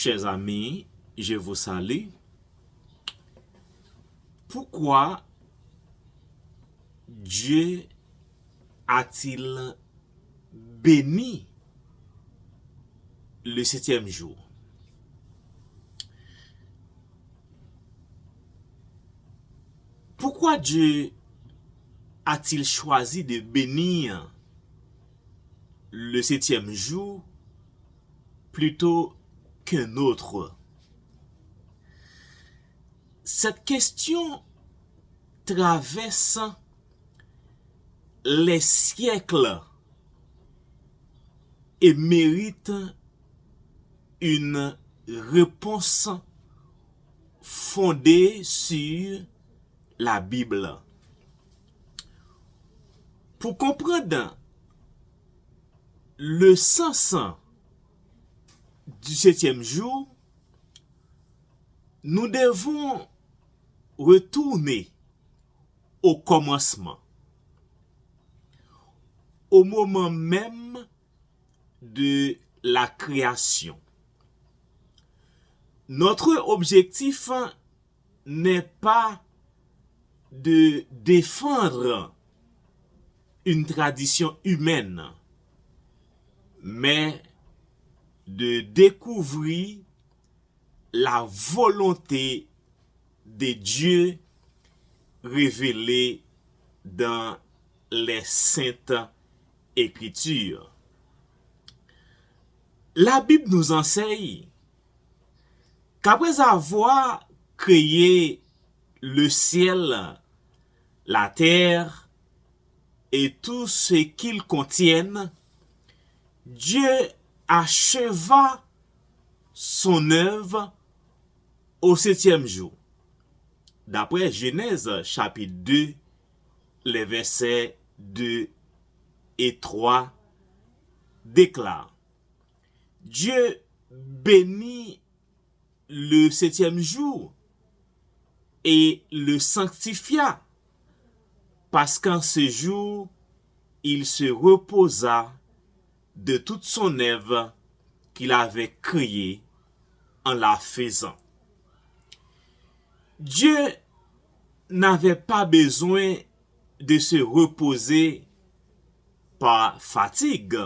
Chers amis, je vous salue. Pourquoi Dieu a-t-il béni le 7e jour? Pourquoi Dieu a-t-il choisi de bénir le 7e jour plutôt qu'un autre? Cette question traverse les siècles et mérite une réponse fondée sur la Bible. Pour comprendre le sens du 7e jour, nous devons retourner au commencement, au moment même de la création. Notre objectif n'est pas de défendre une tradition humaine, mais de découvrir la volonté de Dieu révélée dans les saintes Écritures. La Bible nous enseigne qu'après avoir créé le ciel, la terre et tout ce qu'ils contiennent, Dieu acheva son œuvre au 7e jour. D'après Genèse chapitre 2, les versets 2 et 3 déclarent: Dieu bénit le 7e jour et le sanctifia, parce qu'en ce jour, il se reposa de toute son œuvre qu'il avait créée en la faisant. Dieu n'avait pas besoin de se reposer par fatigue,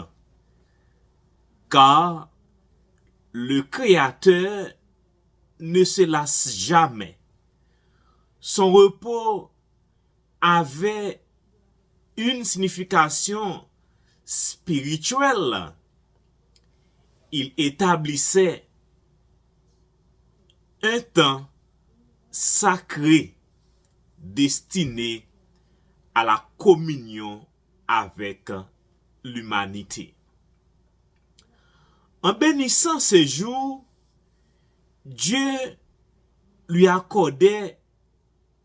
car le Créateur ne se lasse jamais. Son repos avait une signification spirituelle. Il établissait un temps sacré destiné à la communion avec l'humanité. En bénissant ce jour, Dieu lui accordait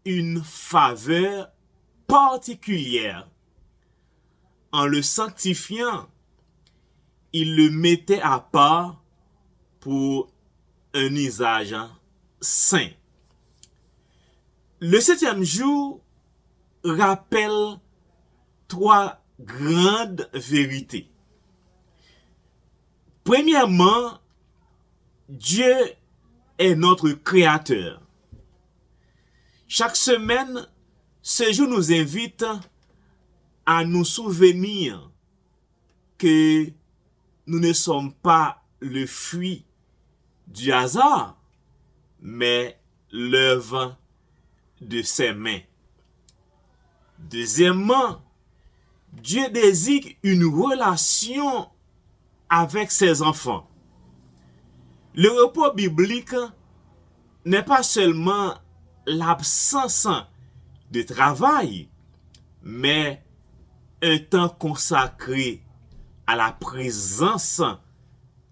une faveur particulière. En le sanctifiant, il le mettait à part pour un usage saint. Le 7e jour rappelle 3 grandes vérités. Premièrement, Dieu est notre Créateur. Chaque semaine, ce jour nous invite à nous souvenir que nous ne sommes pas le fruit du hasard, mais l'œuvre de ses mains. Deuxièmement, Dieu désire une relation avec ses enfants. Le repos biblique n'est pas seulement l'absence de travail, mais un temps consacré à la présence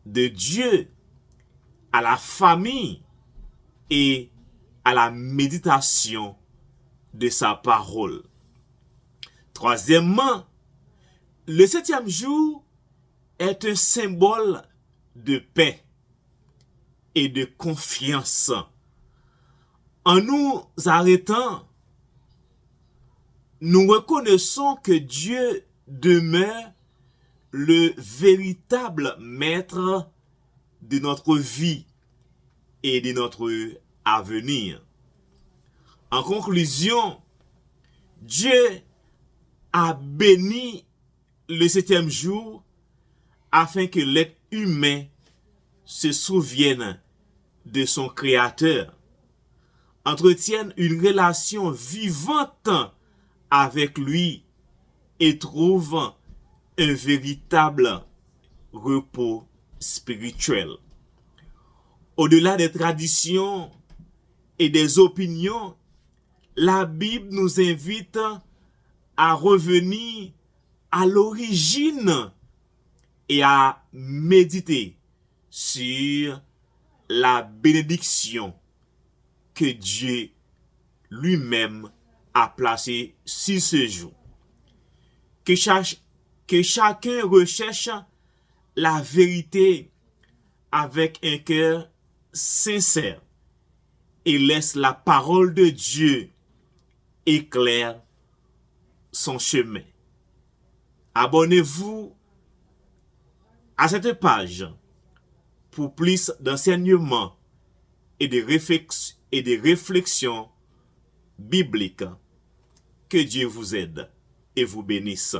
de Dieu, à la famille et à la méditation de sa parole. Troisièmement, le 7e jour est un symbole de paix et de confiance. En nous arrêtant, nous reconnaissons que Dieu demeure le véritable maître de notre vie et de notre avenir. En conclusion, Dieu a béni le 7e jour afin que l'être humain se souvienne de son Créateur, entretienne une relation vivante avec lui et trouve un véritable repos spirituel. Au-delà des traditions et des opinions, la Bible nous invite à revenir à l'origine et à méditer sur la bénédiction que Dieu lui-même a placée sur ce jour. Que chacun recherche la vérité avec un cœur sincère et laisse la parole de Dieu éclairer son chemin. Abonnez-vous à cette page pour plus d'enseignements et de réflexions bibliques. Que Dieu vous aide et vous bénisse.